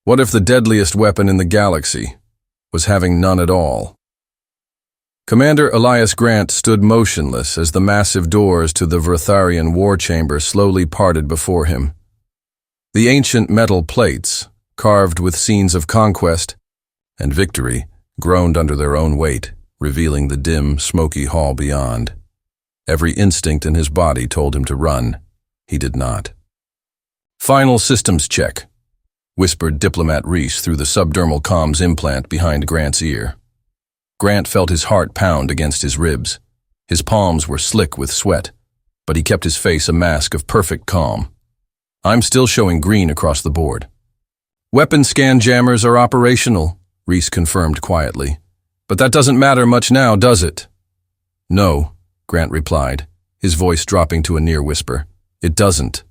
What if the deadliest weapon in the galaxy was having none at all? Commander Elias Grant stood motionless as the massive doors to the Vertharian war chamber slowly parted before him. The ancient metal plates, carved with scenes of conquest and victory, groaned under their own weight, revealing the dim, smoky hall beyond. Every instinct in his body told him to run. He did not. "Final systems check," whispered Diplomat Reese through the subdermal comms implant behind Grant's ear. Grant felt his heart pound against his ribs. His palms were slick with sweat, but he kept his face a mask of perfect calm. "I'm still showing green across the board." "Weapon scan jammers are operational," Reese confirmed quietly. "But that doesn't matter much now, does it?" "No," Grant replied, his voice dropping to a near whisper. "It doesn't."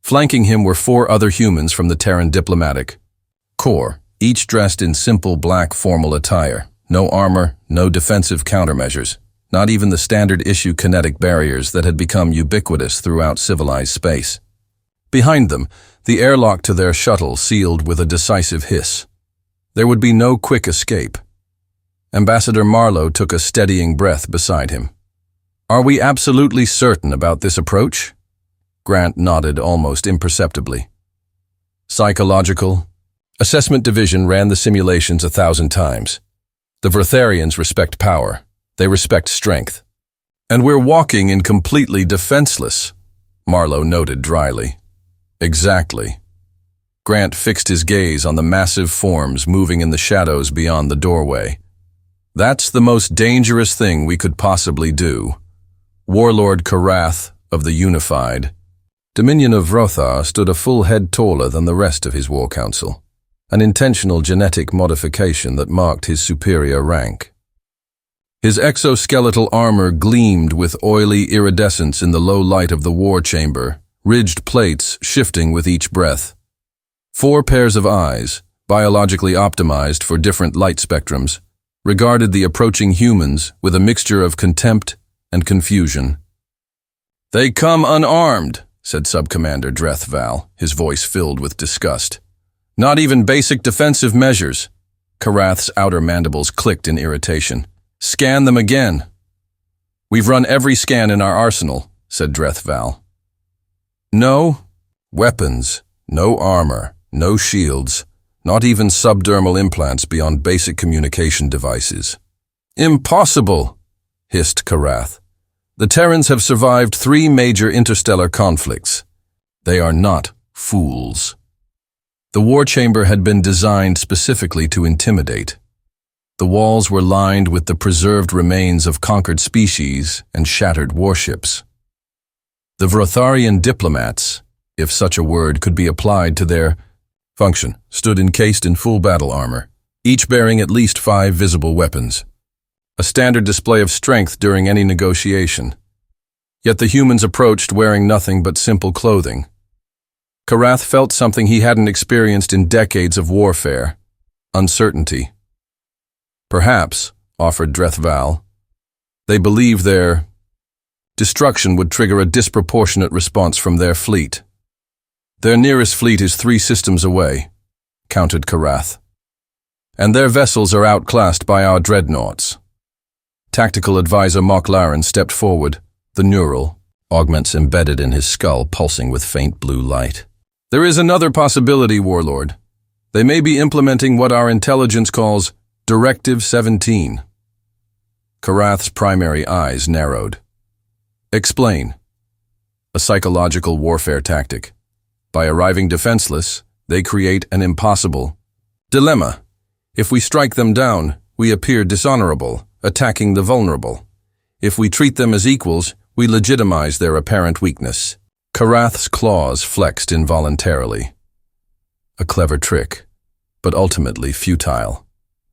Flanking him were 4 other humans from the Terran diplomatic corps, each dressed in simple black formal attire. No armor, no defensive countermeasures, not even the standard-issue kinetic barriers that had become ubiquitous throughout civilized space. Behind them, the airlock to their shuttle sealed with a decisive hiss. There would be no quick escape. Ambassador Marlowe took a steadying breath beside him. "Are we absolutely certain about this approach?" Grant nodded almost imperceptibly. "Psychological?" Assessment Division ran the simulations 1,000 times. The Vertharians respect power. They respect strength. "And we're walking in completely defenseless," Marlowe noted dryly. "Exactly." Grant fixed his gaze on the massive forms moving in the shadows beyond the doorway. "That's the most dangerous thing we could possibly do." Warlord Karath of the Unified Dominion of Rothar stood a full head taller than the rest of his war council, an intentional genetic modification that marked his superior rank. His exoskeletal armor gleamed with oily iridescence in the low light of the war chamber, ridged plates shifting with each breath. 4 pairs of eyes, biologically optimized for different light spectrums, regarded the approaching humans with a mixture of contempt and confusion. "They come unarmed," said Subcommander Dreth Val, his voice filled with disgust. "Not even basic defensive measures." Karath's outer mandibles clicked in irritation. "Scan them again." "We've run every scan in our arsenal," said Dreth Val. "No weapons, no armor, no shields, not even subdermal implants beyond basic communication devices." "Impossible," hissed Karath. "The Terrans have survived 3 major interstellar conflicts. They are not fools." The war chamber had been designed specifically to intimidate. The walls were lined with the preserved remains of conquered species and shattered warships. The Vrotharian diplomats, if such a word could be applied to their function, stood encased in full battle armor, each bearing at least 5 visible weapons. A standard display of strength during any negotiation. Yet the humans approached wearing nothing but simple clothing. Karath felt something he hadn't experienced in decades of warfare: uncertainty. "Perhaps," offered Dreth Val, "they believe their destruction would trigger a disproportionate response from their fleet." "Their nearest fleet is 3 systems away," countered Karath. "And their vessels are outclassed by our dreadnoughts." Tactical advisor Mock Laren stepped forward, the neural augments embedded in his skull pulsing with faint blue light. "There is another possibility, Warlord. They may be implementing what our intelligence calls Directive 17. Karath's primary eyes narrowed. "Explain." "A psychological warfare tactic. By arriving defenseless, they create an impossible dilemma. If we strike them down, we appear dishonorable, attacking the vulnerable. If we treat them as equals, we legitimize their apparent weakness." Karath's claws flexed involuntarily. A clever trick, but ultimately futile.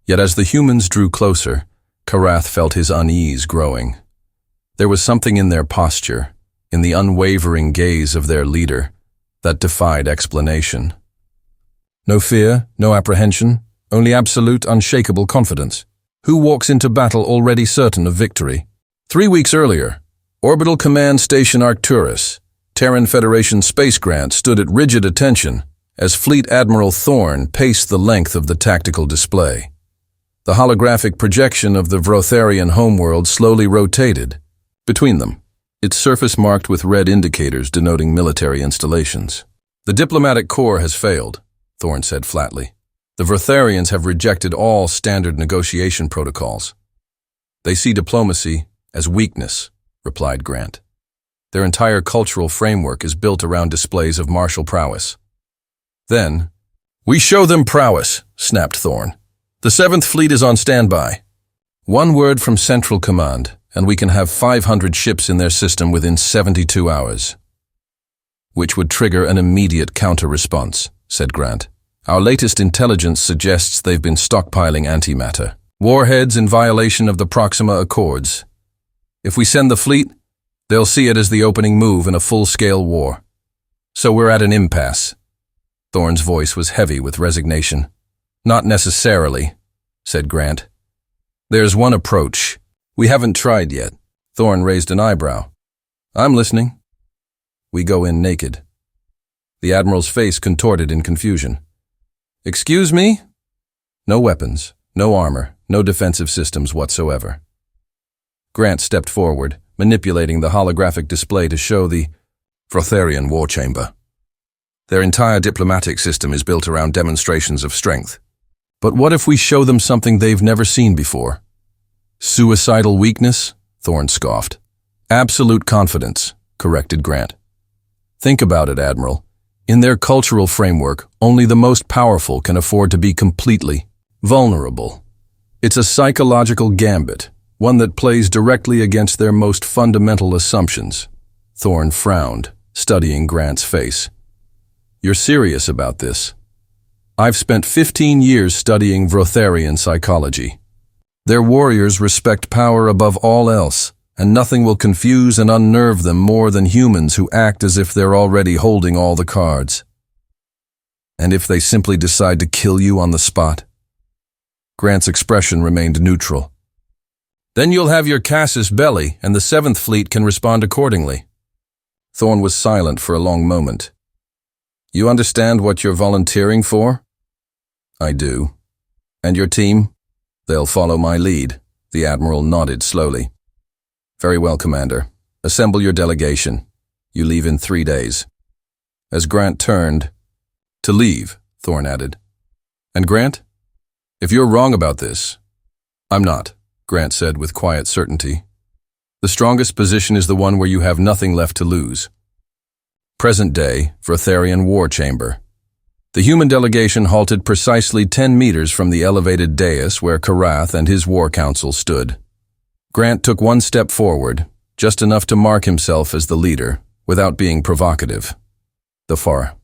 Yet as the humans drew closer, Karath felt his unease growing. There was something in their posture, in the unwavering gaze of their leader, that defied explanation. No fear, no apprehension, only absolute, unshakable confidence. Who walks into battle already certain of victory? 3 weeks earlier, Orbital Command Station Arcturus, Terran Federation Space Grant stood at rigid attention, as Fleet Admiral Thorn paced the length of the tactical display. The holographic projection of the Vrotharian homeworld slowly rotated between them, its surface marked with red indicators denoting military installations. "The diplomatic corps has failed," Thorn said flatly. "The Vrotharians have rejected all standard negotiation protocols. They see diplomacy as weakness," replied Grant. "Their entire cultural framework is built around displays of martial prowess." Then, "We show them prowess," snapped Thorn. "The 7th Fleet is on standby. One word from Central Command, and we can have 500 ships in their system within 72 hours. Which would trigger an immediate counter-response," said Grant. "Our latest intelligence suggests they've been stockpiling antimatter. Warheads in violation of the Proxima Accords. If we send the fleet, they'll see it as the opening move in a full-scale war. So we're at an impasse." Thorn's voice was heavy with resignation. "Not necessarily," said Grant. "There's one approach. We haven't tried yet." Thorn raised an eyebrow. "I'm listening." "We go in naked." The Admiral's face contorted in confusion. "Excuse me?" "No weapons, no armor, no defensive systems whatsoever." Grant stepped forward, manipulating the holographic display to show the Vrotharian war chamber. "Their entire diplomatic system is built around demonstrations of strength. But what if we show them something they've never seen before?" "Suicidal weakness?" Thorn scoffed. "Absolute confidence," corrected Grant. "Think about it, Admiral. In their cultural framework, only the most powerful can afford to be completely vulnerable. It's a psychological gambit, one that plays directly against their most fundamental assumptions." Thorn frowned, studying Grant's face. "You're serious about this?" "I've spent 15 years studying Vrotharian psychology. Their warriors respect power above all else, and nothing will confuse and unnerve them more than humans who act as if they're already holding all the cards." "And if they simply decide to kill you on the spot?" Grant's expression remained neutral. "Then you'll have your casus belli, and the 7th Fleet can respond accordingly." Thorn was silent for a long moment. "You understand what you're volunteering for?" "I do." "And your team?" "They'll follow my lead." The Admiral nodded slowly. "Very well, Commander. Assemble your delegation. You leave in 3 days." As Grant turned, "To leave," Thorn added. "And Grant? If you're wrong about this—" "I'm not," Grant said with quiet certainty. "The strongest position is the one where you have nothing left to lose." Present day, Vrotharian war chamber. The human delegation halted precisely 10 meters from the elevated dais where Karath and his war council stood. Grant took one step forward, just enough to mark himself as the leader, without being provocative. "The Far.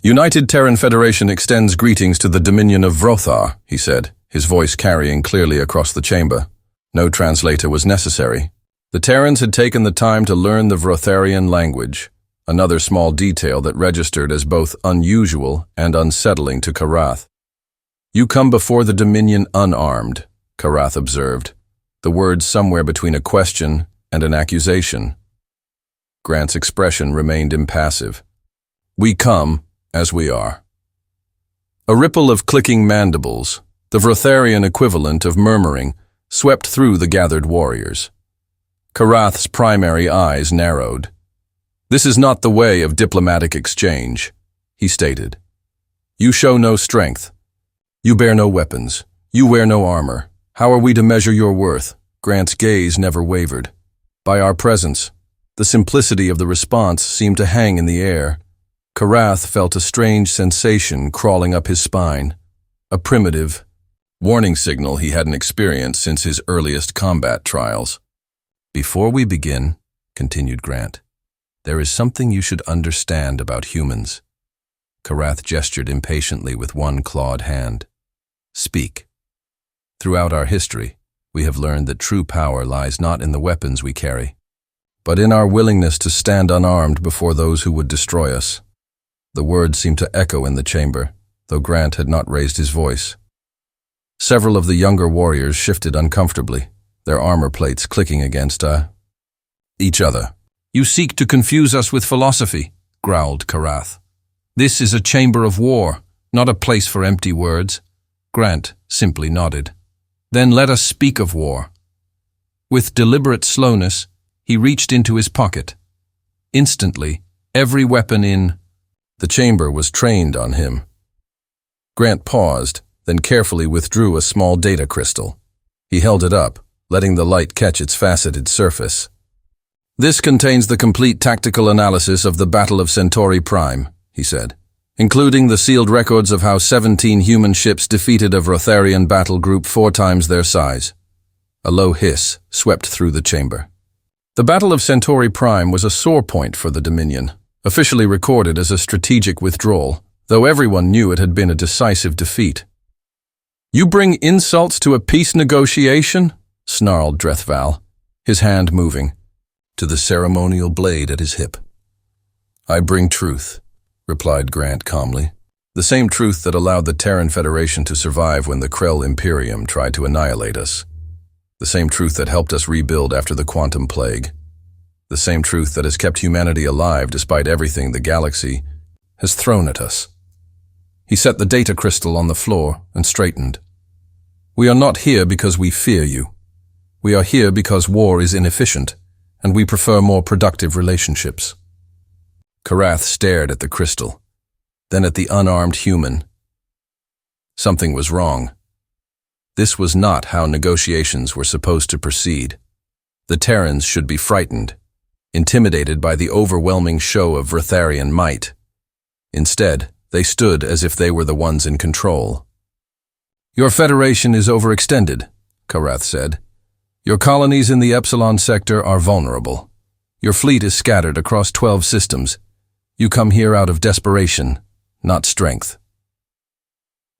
United Terran Federation extends greetings to the Dominion of Vrothar," he said, his voice carrying clearly across the chamber. No translator was necessary. The Terrans had taken the time to learn the Vrotharian language, another small detail that registered as both unusual and unsettling to Karath. "You come before the Dominion unarmed," Karath observed, the words somewhere between a question and an accusation. Grant's expression remained impassive. "We come as we are." A ripple of clicking mandibles, the Vrotharian equivalent of murmuring, swept through the gathered warriors. Karath's primary eyes narrowed. "This is not the way of diplomatic exchange," he stated. "You show no strength. You bear no weapons. You wear no armor. How are we to measure your worth?" Grant's gaze never wavered. "By our presence." The simplicity of the response seemed to hang in the air. Karath felt a strange sensation crawling up his spine, a primitive warning signal he hadn't experienced since his earliest combat trials. "Before we begin," continued Grant, "there is something you should understand about humans." Karath gestured impatiently with one clawed hand. "Speak." "Throughout our history, we have learned that true power lies not in the weapons we carry, but in our willingness to stand unarmed before those who would destroy us." The words seemed to echo in the chamber, though Grant had not raised his voice. Several of the younger warriors shifted uncomfortably, their armor plates clicking against each other. "You seek to confuse us with philosophy," growled Karath. This is a chamber of war, not a place for empty words. Grant simply nodded. Then let us speak of war. With deliberate slowness, he reached into his pocket. Instantly, every weapon in the chamber was trained on him. Grant paused, then carefully withdrew a small data crystal. He held it up, letting the light catch its faceted surface. This contains the complete tactical analysis of the Battle of Centauri Prime, he said, including the sealed records of how 17 human ships defeated a Vrotharian battle group 4 times their size. A low hiss swept through the chamber. The Battle of Centauri Prime was a sore point for the Dominion, officially recorded as a strategic withdrawal, though everyone knew it had been a decisive defeat. "You bring insults to a peace negotiation?" snarled Drethval, his hand moving to the ceremonial blade at his hip. "I bring truth," replied Grant calmly. "The same truth that allowed the Terran Federation to survive when the Krell Imperium tried to annihilate us. The same truth that helped us rebuild after the quantum plague. The same truth that has kept humanity alive despite everything the galaxy has thrown at us." He set the data crystal on the floor and straightened. "We are not here because we fear you. We are here because war is inefficient, and we prefer more productive relationships." Karath stared at the crystal, then at the unarmed human. Something was wrong. This was not how negotiations were supposed to proceed. The Terrans should be frightened, intimidated by the overwhelming show of Vrotharian might. Instead, they stood as if they were the ones in control. "Your Federation is overextended," Karath said. "Your colonies in the Epsilon sector are vulnerable. Your fleet is scattered across 12 systems. You come here out of desperation, not strength."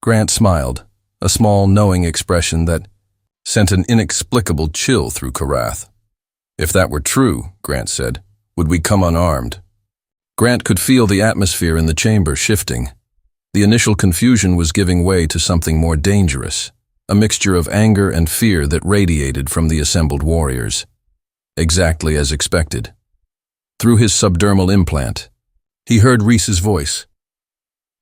Grant smiled, a small, knowing expression that sent an inexplicable chill through Karath. "If that were true," Grant said, "would we come unarmed?" Grant could feel the atmosphere in the chamber shifting. The initial confusion was giving way to something more dangerous, a mixture of anger and fear that radiated from the assembled warriors. Exactly as expected. Through his subdermal implant, he heard Reese's voice.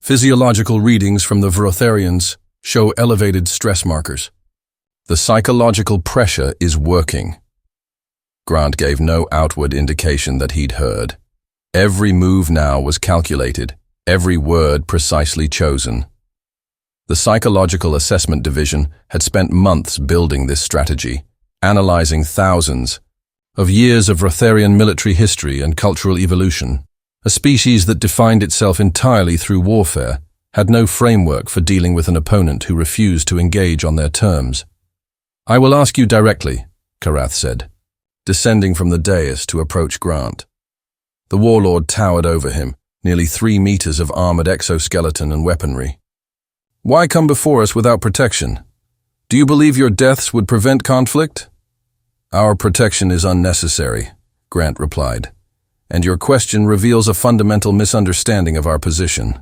"Physiological readings from the Vrotharians show elevated stress markers. The psychological pressure is working." Grant gave no outward indication that he'd heard. Every move now was calculated, every word precisely chosen. The Psychological Assessment Division had spent months building this strategy, analyzing thousands of years of Vrotharian military history and cultural evolution. A species that defined itself entirely through warfare had no framework for dealing with an opponent who refused to engage on their terms. "I will ask you directly," Karath said, descending from the dais to approach Grant. The warlord towered over him, nearly 3 meters of armored exoskeleton and weaponry. "Why come before us without protection? Do you believe your deaths would prevent conflict?" "Our protection is unnecessary," Grant replied, "and your question reveals a fundamental misunderstanding of our position."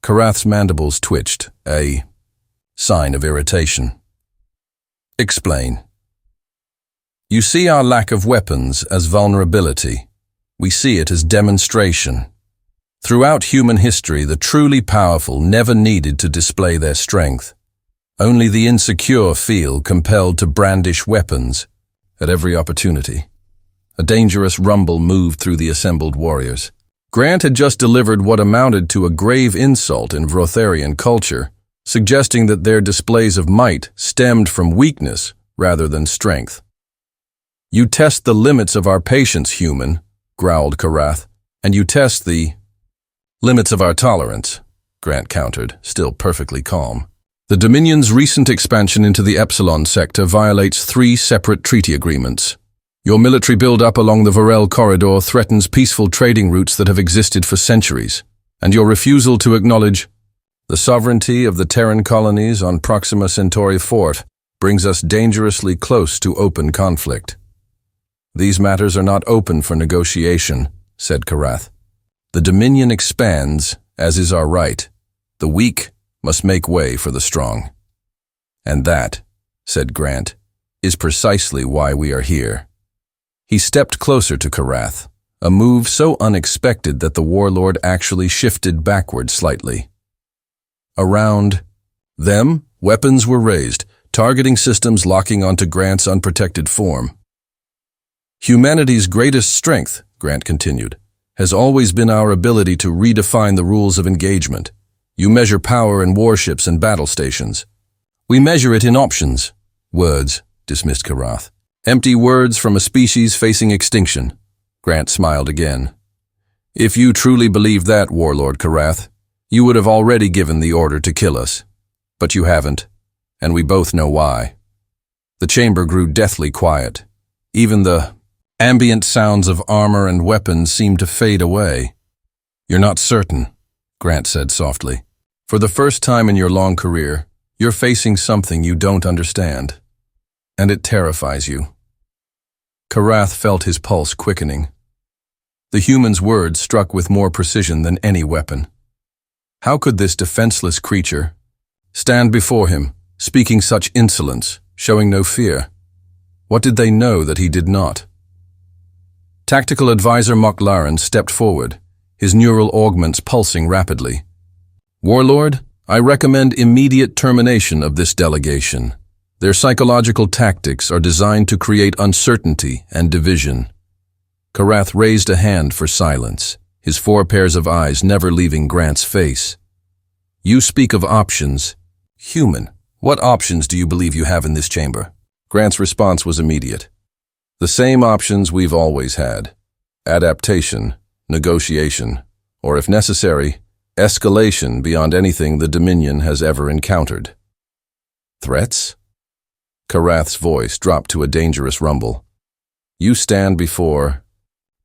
Karath's mandibles twitched, a sign of irritation. "Explain." "You see our lack of weapons as vulnerability. We see it as demonstration. Throughout human history, the truly powerful never needed to display their strength. Only the insecure feel compelled to brandish weapons at every opportunity." A dangerous rumble moved through the assembled warriors. Grant had just delivered what amounted to a grave insult in Vrotharian culture, suggesting that their displays of might stemmed from weakness rather than strength. "You test the limits of our patience, human," growled Karath, "and you test the limits of our tolerance," Grant countered, still perfectly calm. "The Dominion's recent expansion into the Epsilon sector violates 3 separate treaty agreements. Your military build-up along the Varel corridor threatens peaceful trading routes that have existed for centuries, and your refusal to acknowledge the sovereignty of the Terran colonies on Proxima Centauri Fort brings us dangerously close to open conflict." "These matters are not open for negotiation," said Karath. "The Dominion expands, as is our right. The weak must make way for the strong." "And that," said Grant, "is precisely why we are here." He stepped closer to Karath, a move so unexpected that the warlord actually shifted backward slightly. Around them, weapons were raised, targeting systems locking onto Grant's unprotected form. Humanity's greatest strength, Grant continued, has always been our ability to redefine the rules of engagement. You measure power in warships and battle stations. We measure it in options. Words, dismissed Karath. Empty words from a species facing extinction. Grant smiled again. If you truly believed that, Warlord Karath, you would have already given the order to kill us. But you haven't, and we both know why. The chamber grew deathly quiet. Even the ambient sounds of armor and weapons seemed to fade away. You're not certain, Grant said softly. For the first time in your long career, you're facing something you don't understand. And it terrifies you. Karath felt his pulse quickening. The human's words struck with more precision than any weapon. How could this defenseless creature stand before him, speaking such insolence, showing no fear? What did they know that he did not? Tactical advisor Mok'Laren stepped forward, his neural augments pulsing rapidly. Warlord, I recommend immediate termination of this delegation. Their psychological tactics are designed to create uncertainty and division. Karath raised a hand for silence, his 4 pairs of eyes never leaving Grant's face. You speak of options. Human, what options do you believe you have in this chamber? Grant's response was immediate. The same options we've always had. Adaptation, negotiation, or if necessary, escalation beyond anything the Dominion has ever encountered. Threats? Karath's voice dropped to a dangerous rumble. You stand before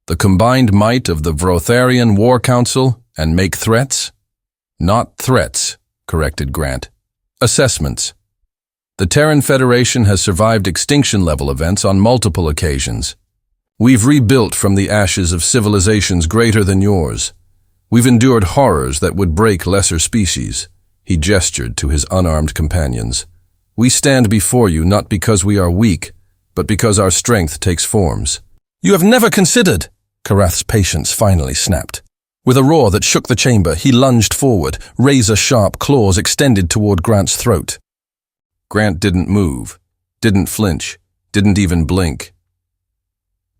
the combined might of the Vrotharian War Council and make threats? Not threats, corrected Grant. Assessments. The Terran Federation has survived extinction-level events on multiple occasions. We've rebuilt from the ashes of civilizations greater than yours. We've endured horrors that would break lesser species. He gestured to his unarmed companions. We stand before you not because we are weak, but because our strength takes forms. You have never considered! Karath's patience finally snapped. With a roar that shook the chamber, he lunged forward, razor-sharp claws extended toward Grant's throat. Grant didn't move, didn't flinch, didn't even blink.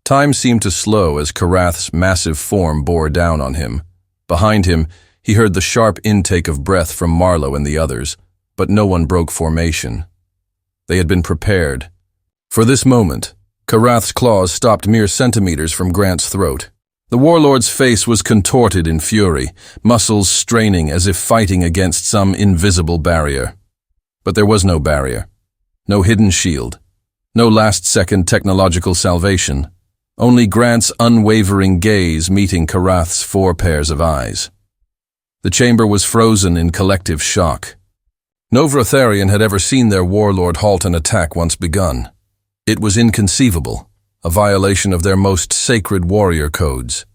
Time seemed to slow as Karath's massive form bore down on him. Behind him, he heard the sharp intake of breath from Marlowe and the others, but no one broke formation. They had been prepared. For this moment, Karath's claws stopped mere centimeters from Grant's throat. The warlord's face was contorted in fury, muscles straining as if fighting against some invisible barrier. But there was no barrier, no hidden shield, no last-second technological salvation, only Grant's unwavering gaze meeting Karath's 4 pairs of eyes. The chamber was frozen in collective shock. No Vrotharian had ever seen their warlord halt an attack once begun. It was inconceivable, a violation of their most sacred warrior codes.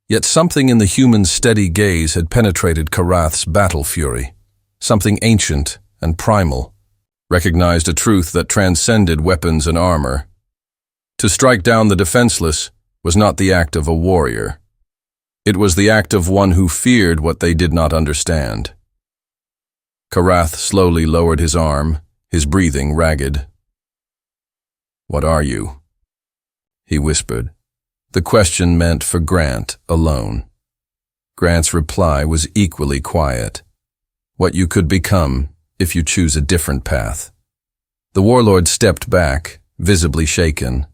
Yet something in the human's steady gaze had penetrated Karath's battle fury, something ancient and primal, recognized a truth that transcended weapons and armor. To strike down the defenseless was not the act of a warrior. It was the act of one who feared what they did not understand. Karath slowly lowered his arm, his breathing ragged. What are you? He whispered. The question meant for Grant alone. Grant's reply was equally quiet. What you could become if you choose a different path. The warlord stepped back, visibly shaken.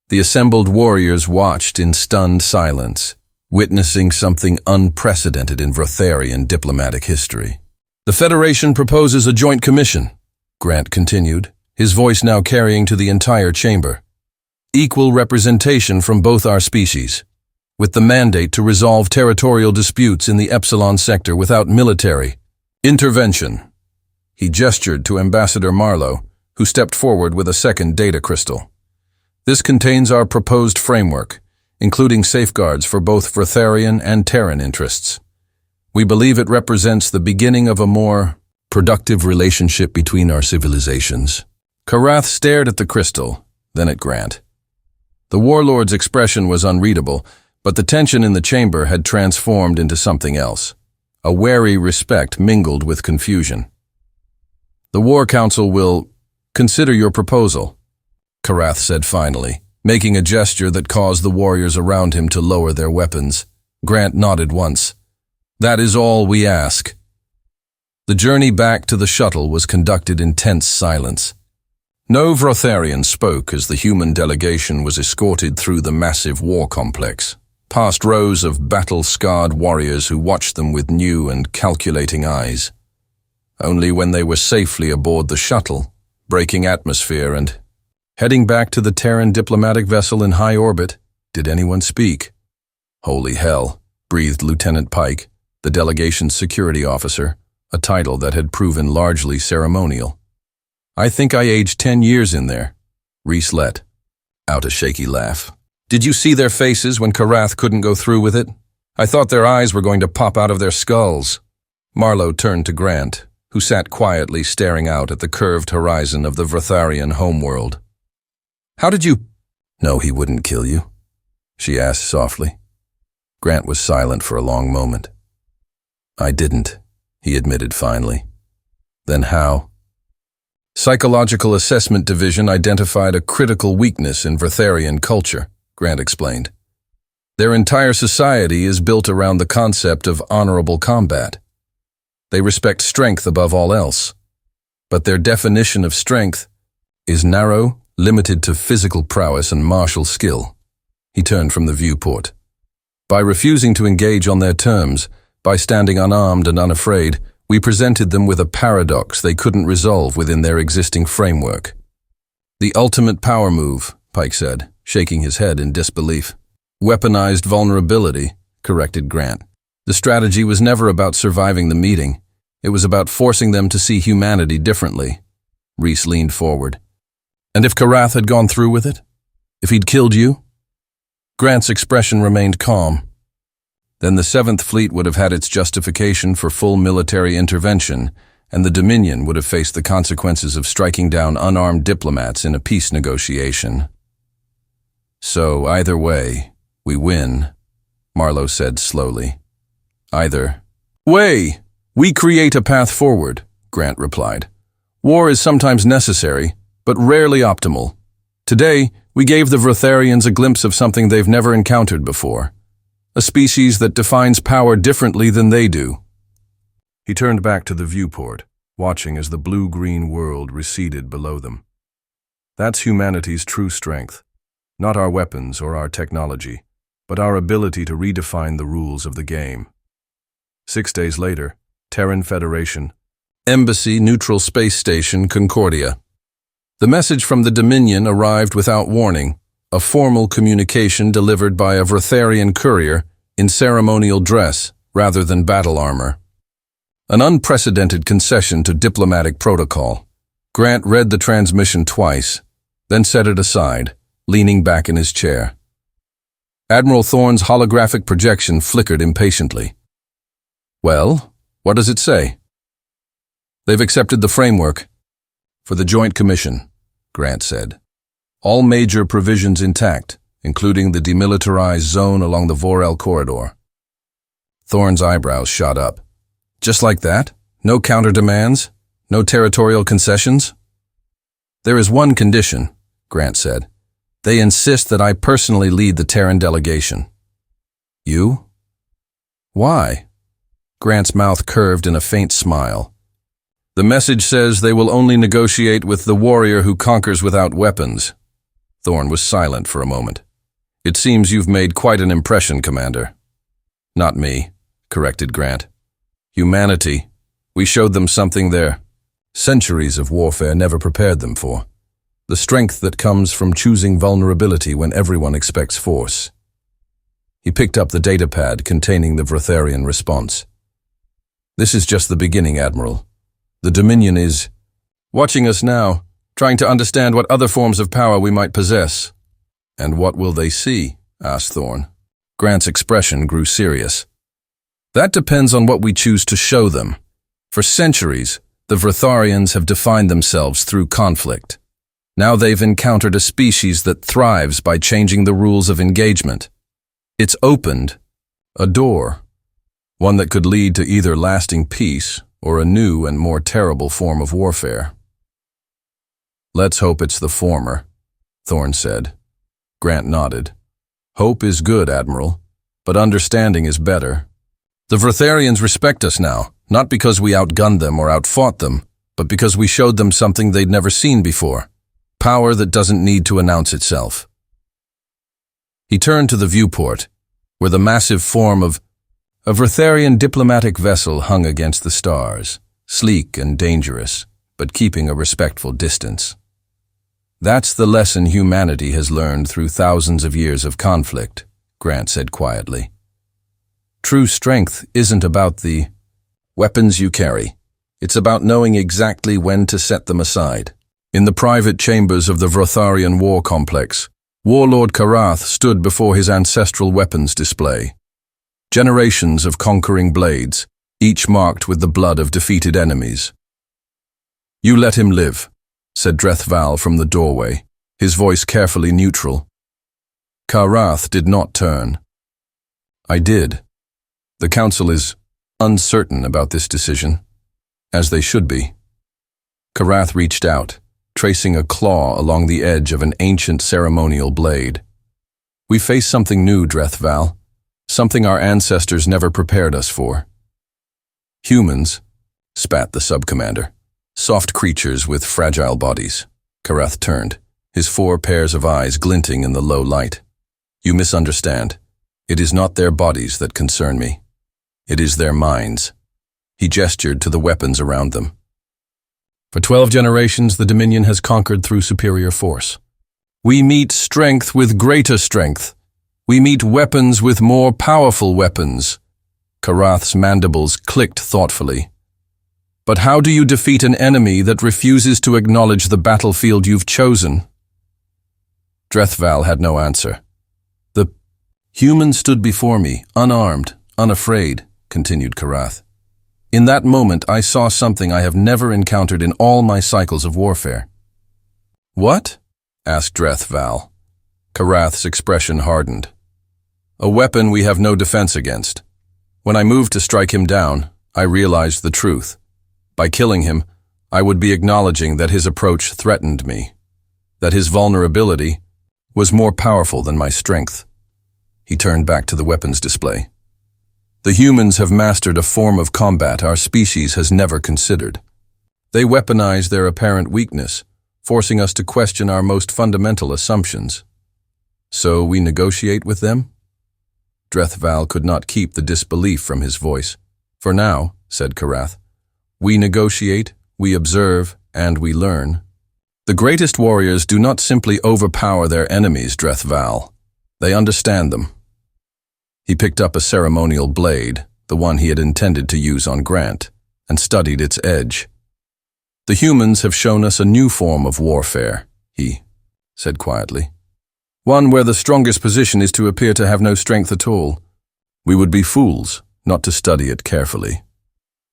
The assembled warriors watched in stunned silence, witnessing something unprecedented in Vrotharian diplomatic history. The Federation proposes a joint commission, Grant continued, his voice now carrying to the entire chamber. Equal representation from both our species, with the mandate to resolve territorial disputes in the Epsilon sector without military intervention. He gestured to Ambassador Marlowe, who stepped forward with a second data crystal. This contains our proposed framework, including safeguards for both Vrotharian and Terran interests. We believe it represents the beginning of a more productive relationship between our civilizations. Karath stared at the crystal, then at Grant. The warlord's expression was unreadable, But the tension in the chamber had transformed into something else. A wary respect mingled with confusion. "The War Council will consider your proposal," Karath said finally, making a gesture that caused the warriors around him to lower their weapons. Grant nodded once. "That is all we ask." The journey back to the shuttle was conducted in tense silence. No Vrotharian spoke as the human delegation was escorted through the massive war complex, past rows of battle-scarred warriors who watched them with new and calculating eyes. Only when they were safely aboard the shuttle, breaking atmosphere and heading back to the Terran diplomatic vessel in high orbit, did anyone speak. "Holy hell," breathed Lieutenant Pike, the delegation's security officer, a title that had proven largely ceremonial. "I think I aged 10 years in there." Reese let out a shaky laugh. "Did you see their faces when Karath couldn't go through with it? I thought their eyes were going to pop out of their skulls." Marlowe turned to Grant, who sat quietly staring out at the curved horizon of the Vrotharian homeworld. "How did you—" "No, he wouldn't kill you?" she asked softly. Grant was silent for a long moment. "I didn't," he admitted finally. "Then how?" "Psychological Assessment Division identified a critical weakness in Vrotharian culture," Grant explained. "Their entire society is built around the concept of honorable combat. They respect strength above all else. But their definition of strength is narrow, limited to physical prowess and martial skill." He turned from the viewport. "By refusing to engage on their terms, by standing unarmed and unafraid, we presented them with a paradox they couldn't resolve within their existing framework." "The ultimate power move," Pike said, shaking his head in disbelief. "Weaponized vulnerability," corrected Grant. "The strategy was never about surviving the meeting. It was about forcing them to see humanity differently." Reese leaned forward. "And if Karath had gone through with it? If he'd killed you?" Grant's expression remained calm. "Then the 7th Fleet would have had its justification for full military intervention, and the Dominion would have faced the consequences of striking down unarmed diplomats in a peace negotiation." "So, either way, we win," Marlowe said slowly. "Either way, we create a path forward," Grant replied. "War is sometimes necessary, but rarely optimal. Today, we gave the Vrotharians a glimpse of something they've never encountered before. A species that defines power differently than they do." He turned back to the viewport, watching as the blue-green world receded below them. "That's humanity's true strength. Not our weapons or our technology, but our ability to redefine the rules of the game." 6 days later, Terran Federation, Embassy Neutral Space Station, Concordia. The message from the Dominion arrived without warning, a formal communication delivered by a Vrotharian courier in ceremonial dress rather than battle armor. An unprecedented concession to diplomatic protocol. Grant read the transmission twice, then set it aside, leaning back in his chair. Admiral Thorne's holographic projection flickered impatiently. "Well, what does it say?" "They've accepted the framework for the Joint Commission," Grant said. "All major provisions intact, including the demilitarized zone along the Vorel corridor." Thorne's eyebrows shot up. "Just like that? No counter-demands? No territorial concessions?" "There is one condition," Grant said. "They insist that I personally lead the Terran delegation." "You? Why?" Grant's mouth curved in a faint smile. "The message says they will only negotiate with the warrior who conquers without weapons." Thorne was silent for a moment. "It seems you've made quite an impression, Commander." "Not me," corrected Grant. "Humanity. We showed them something their centuries of warfare never prepared them for. The strength that comes from choosing vulnerability when everyone expects force." He picked up the datapad containing the Vrotharian response. "This is just the beginning, Admiral. The Dominion is watching us now, trying to understand what other forms of power we might possess." "And what will they see?" asked Thorne. Grant's expression grew serious. "That depends on what we choose to show them. For centuries, the Vrotharians have defined themselves through conflict. Now they've encountered a species that thrives by changing the rules of engagement. It's opened a door, one that could lead to either lasting peace or a new and more terrible form of warfare. Let's hope it's the former, Thorne said. Grant nodded. Hope is good, Admiral, but understanding is better. The Vertharians respect us now, not because we outgunned them or outfought them, but because we showed them something they'd never seen before. Power that doesn't need to announce itself. He turned to the viewport, where the massive form of a Vertharian diplomatic vessel hung against the stars, sleek and dangerous, but keeping a respectful distance. That's the lesson humanity has learned through thousands of years of conflict, Grant said quietly. True strength isn't about the weapons you carry. It's about knowing exactly when to set them aside. In the private chambers of the Vertharian war complex, Warlord Karath stood before his ancestral weapons display. Generations of conquering blades, each marked with the blood of defeated enemies. You let him live, said Drethval from the doorway, his voice carefully neutral. Karath did not turn. I did. The Council is uncertain about this decision, as they should be. Karath reached out, tracing a claw along the edge of an ancient ceremonial blade. We face something new, Drethval, something our ancestors never prepared us for. Humans, spat the sub-commander. Soft creatures with fragile bodies. Karath turned, his 4 pairs of eyes glinting in the low light. You misunderstand. It is not their bodies that concern me. It is their minds. He gestured to the weapons around them. For 12 generations, the Dominion has conquered through superior force. We meet strength with greater strength. We meet weapons with more powerful weapons. Karath's mandibles clicked thoughtfully. But how do you defeat an enemy that refuses to acknowledge the battlefield you've chosen? Drethval had no answer. The human stood before me, unarmed, unafraid, continued Karath. In that moment, I saw something I have never encountered in all my cycles of warfare. What? Asked Drethval. Karath's expression hardened. A weapon we have no defense against. When I moved to strike him down, I realized the truth. By killing him, I would be acknowledging that his approach threatened me, that his vulnerability was more powerful than my strength. He turned back to the weapons display. The humans have mastered a form of combat our species has never considered. They weaponize their apparent weakness, forcing us to question our most fundamental assumptions. So we negotiate with them? Drethval could not keep the disbelief from his voice. For now, said Karath, we negotiate, we observe, and we learn. The greatest warriors do not simply overpower their enemies, Drethval. They understand them. He picked up a ceremonial blade, the one he had intended to use on Grant, and studied its edge. The humans have shown us a new form of warfare, he said quietly. One where the strongest position is to appear to have no strength at all. We would be fools not to study it carefully.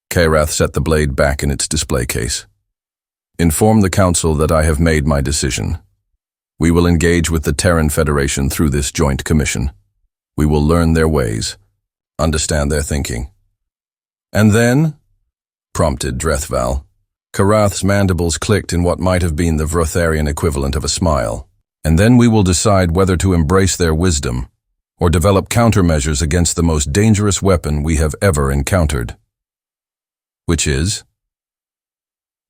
Karath set the blade back in its display case. Inform the Council that I have made my decision. We will engage with the Terran Federation through this joint commission. We will learn their ways, understand their thinking. And then, prompted Drethval. Karath's mandibles clicked in what might have been the Vertharian equivalent of a smile. And then we will decide whether to embrace their wisdom or develop countermeasures against the most dangerous weapon we have ever encountered. Which is?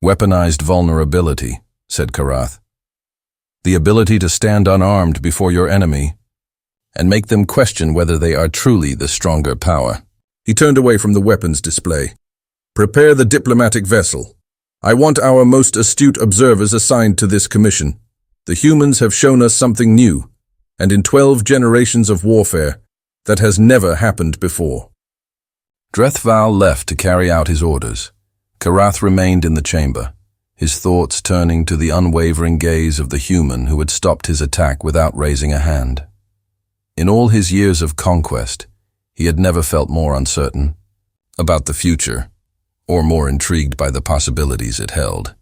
Weaponized vulnerability, said Karath. The ability to stand unarmed before your enemy and make them question whether they are truly the stronger power. He turned away from the weapons display. Prepare the diplomatic vessel. I want our most astute observers assigned to this commission. The humans have shown us something new, and in 12 generations of warfare, that has never happened before. Drethval left to carry out his orders. Karath remained in the chamber, his thoughts turning to the unwavering gaze of the human who had stopped his attack without raising a hand. In all his years of conquest, he had never felt more uncertain about the future, or more intrigued by the possibilities it held.